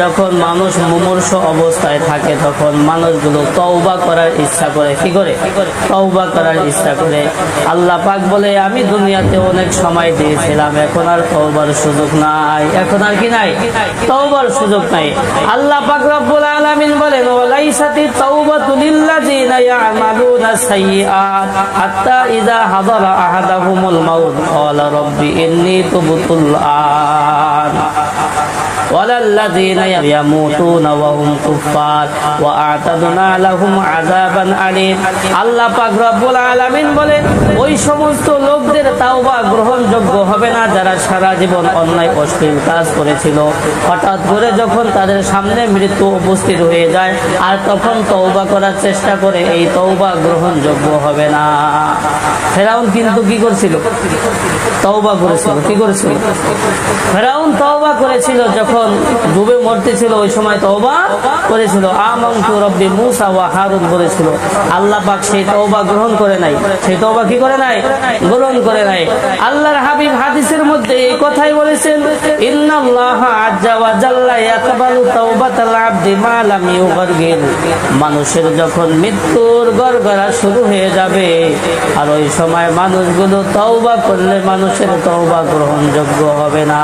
যখন মানুষ মুমূর্ষু অবস্থায় থাকে তখন মানুষগুলো তওবা করার ইচ্ছা করে। কি করে? তওবা করার ইচ্ছা করে। আল্লাহ পাক বলে, আমি দুনিয়াতে অনেক সময় দিয়েছিলাম, এখন আর তওবার সুযোগ নাই। এখন আর কি নাই? তওবার সুযোগ নাই। আল্লাহ পাক রব্বুল আলামিন বলেন, ওয়ালাইসাতি তাওবাতু লিল্লাযিনা ইয়ামালুনা সাইয়্যাত হাত্তা ইযা হাদারা আহাদাহুমুল মাউত ক্বালা রাব্বি ইন্নী তুবতুল আন ওয়ালাল্লাযিনা ইয়ামুতুনা ওয়া হুম কুফফার ওয়া আ'তাদনা লাহুম আযাবান আলীম। আল্লাহ পাক রব্বুল আলামিন বলেন, ওই সমস্ত লোকদের তাওবা গ্রহণযোগ্য হবে না যারা সারা জীবন অন্যায় অশ্লীল কাজ করেছিল। হঠাৎ করে যখন তাদের সামনে মৃত্যু উপস্থিত হয়ে যায় আর তখন তওবা করার চেষ্টা করে, এই তওবা গ্রহণযোগ্য হবে না। ফেরাউন কিন্তু কি করেছিল? তওবা করেছিল। কি করেছিল? ফেরাউন তওবা করেছিল, যখন ডুবে মরতেছিল ওই সময় তওবা করেছিল। আমানতু রব্বি মূসা ওয়া হারুন বলেছিল। আল্লাহ পাক সেই তওবা গ্রহণ করে নাই। সেই তওবা কি করে নাই? গ্রহণ করে নাই। আল্লাহর হাবিব হাদিসের মধ্যে এই কথাই বলেছেন, ইন্নাল্লাহা আজ্জা ওয়া জাল্লা ইয়াকবালু তাওবাতাল আবদি মা লাম ইউগারগির। মানুষের যখন মৃত্যুর গড়গড়া শুরু হয়ে যাবে আর ওই সময় মানুষগুলো তওবা করলে মানুষের তওবা গ্রহণযোগ্য হবে না।